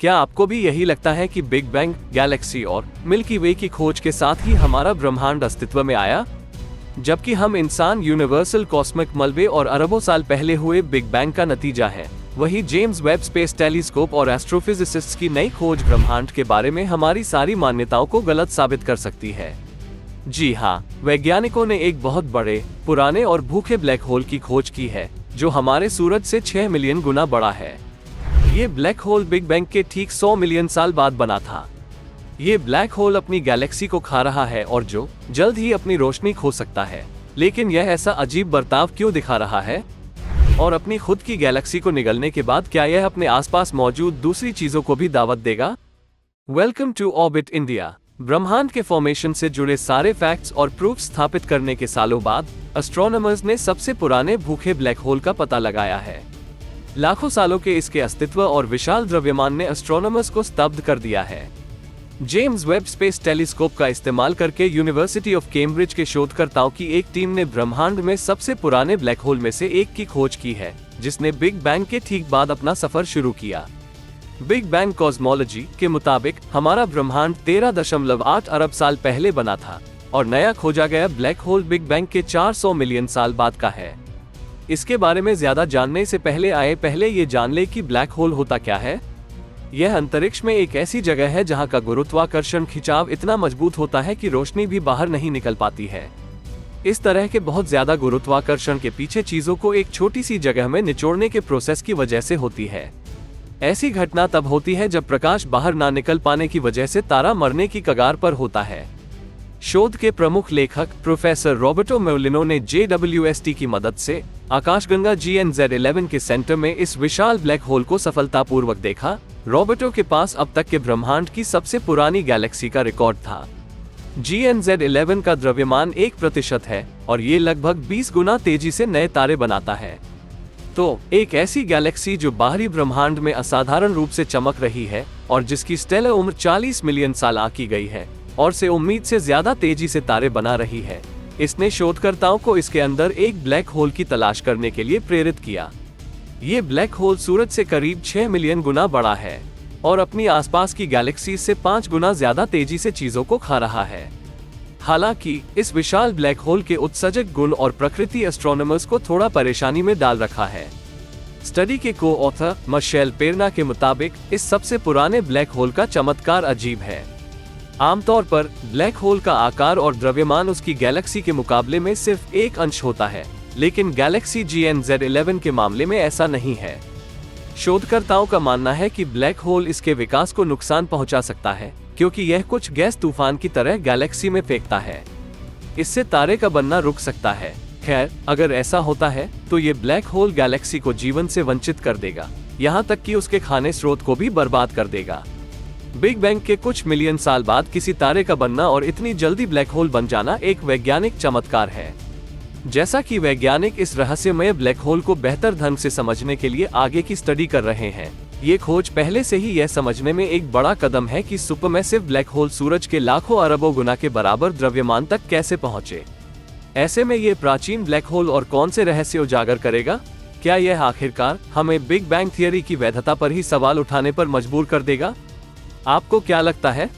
क्या आपको भी यही लगता है कि बिग बैंग, गैलेक्सी और मिल्की वे की खोज के साथ ही हमारा ब्रह्मांड अस्तित्व में आया? जबकि हम इंसान यूनिवर्सल कॉस्मिक मलबे और अरबों साल पहले हुए बिग बैंग का नतीजा है, वही जेम्स वेब स्पेस टेलीस्कोप और एस्ट्रोफिजिसिस्ट्स की नई खोज ब्रह्मांड के बारे में हमारी सारी मान्यताओं को गलत साबित कर सकती है। जी हाँ, वैज्ञानिकों ने एक बहुत बड़े, पुराने और भूखे ब्लैक होल की खोज की है, जो हमारे सूरज से 6 मिलियन गुना बड़ा है। ये ब्लैक होल बिग बैंग के ठीक 100 मिलियन साल बाद बना था। ये ब्लैक होल अपनी गैलेक्सी को खा रहा है और जो जल्द ही अपनी रोशनी खो सकता है। लेकिन यह ऐसा अजीब बर्ताव क्यों दिखा रहा है? और अपनी खुद की गैलेक्सी को निगलने के बाद क्या यह अपने आसपास मौजूद दूसरी चीजों को भी दावत देगा? Welcome to Orbit India. ब्रह्मांड के फॉर्मेशन से जुड़े सारे फैक्ट्स और प्रूफ स्थापित करने के सालों बाद एस्ट्रोनॉमर्स ने सबसे पुराने भूखे ब्लैक होल का पता लगाया है। लाखों सालों के इसके अस्तित्व और विशाल द्रव्यमान ने एस्ट्रोनॉमर्स को स्तब्ध कर दिया है। जेम्स वेब स्पेस टेलीस्कोप का इस्तेमाल करके यूनिवर्सिटी ऑफ कैम्ब्रिज के शोधकर्ताओं की एक टीम ने ब्रह्मांड में सबसे पुराने ब्लैक होल में से एक की खोज की है, जिसने बिग बैंग के ठीक बाद अपना सफर शुरू किया। बिग बैंग कॉस्मोलॉजी के मुताबिक हमारा ब्रह्मांड 13.8 अरब साल पहले बना था और नया खोजा गया ब्लैक होल बिग बैंग के 400 मिलियन साल बाद का है। इसके बारे में ज्यादा जानने से पहले ये जान ले कि ब्लैक होल होता क्या है। यह अंतरिक्ष में एक ऐसी जगह है जहां का गुरुत्वाकर्षण खिंचाव इतना मजबूत होता है कि रोशनी भी बाहर नहीं निकल पाती है। इस तरह के बहुत ज्यादा गुरुत्वाकर्षण के पीछे चीजों को एक छोटी सी जगह में निचोड़ने के प्रोसेस की वजह से होती है। ऐसी घटना तब होती है जब प्रकाश बाहर ना निकल पाने की वजह से तारा मरने की कगार पर होता है। शोध के प्रमुख लेखक प्रोफेसर रॉबर्टो मोलिनो ने JWST की मदद से आकाशगंगा GNZ11 के सेंटर में इस विशाल ब्लैक होल को सफलतापूर्वक देखा। रॉबर्टो के पास अब तक के ब्रह्मांड की सबसे पुरानी गैलेक्सी का रिकॉर्ड था। GNZ11 का द्रव्यमान 1% है और ये लगभग 20 गुना तेजी से नए तारे बनाता है। तो एक ऐसी गैलेक्सी जो बाहरी ब्रह्मांड में असाधारण रूप से चमक रही है और जिसकी स्टेलर उम्र 40 मिलियन साल आकी गई है और से उम्मीद से ज्यादा तेजी से तारे बना रही है, इसने शोधकर्ताओं को इसके अंदर एक ब्लैक होल की तलाश करने के लिए प्रेरित किया। ये ब्लैक होल सूरज से करीब 6 मिलियन गुना बड़ा है और अपनी आसपास की गैलेक्सी से 5 गुना ज्यादा तेजी से चीजों को खा रहा है। हालांकि इस विशाल ब्लैक होल के उत्सर्जक गुण और प्रकृति एस्ट्रोनॉमर्स को थोड़ा परेशानी में डाल रखा है। स्टडी के को-ऑथर मिशेल पेरना के मुताबिक इस सबसे पुराने ब्लैक होल का चमत्कार अजीब है। आमतौर पर ब्लैक होल का आकार और द्रव्यमान उसकी गैलेक्सी के मुकाबले में सिर्फ एक अंश होता है, लेकिन गैलेक्सी GNZ11 के मामले में ऐसा नहीं है। शोधकर्ताओं का मानना है कि ब्लैक होल इसके विकास को नुकसान पहुंचा सकता है, क्योंकि यह कुछ गैस तूफान की तरह गैलेक्सी में फेंकता है। इससे तारे का बनना रुक सकता है। खैर, अगर ऐसा होता है तो ये ब्लैक होल गैलेक्सी को जीवन से वंचित कर देगा, यहाँ तक कि उसके खाने स्रोत को भी बर्बाद कर देगा। बिग बैंग के कुछ मिलियन साल बाद किसी तारे का बनना और इतनी जल्दी ब्लैक होल बन जाना एक वैज्ञानिक चमत्कार है। जैसा कि वैज्ञानिक इस रहस्यमय ब्लैक होल को बेहतर ढंग से समझने के लिए आगे की स्टडी कर रहे हैं, ये खोज पहले से ही यह समझने में एक बड़ा कदम है कि सुपरमैसिव ब्लैक होल सूरज के लाखों अरबों गुना के बराबर द्रव्यमान तक कैसे पहुंचे। ऐसे में ये प्राचीन ब्लैक होल और कौन से रहस्य उजागर करेगा? क्या यह आखिरकार हमें बिग बैंग थियरी की वैधता पर ही सवाल उठाने पर मजबूर कर देगा? आपको क्या लगता है?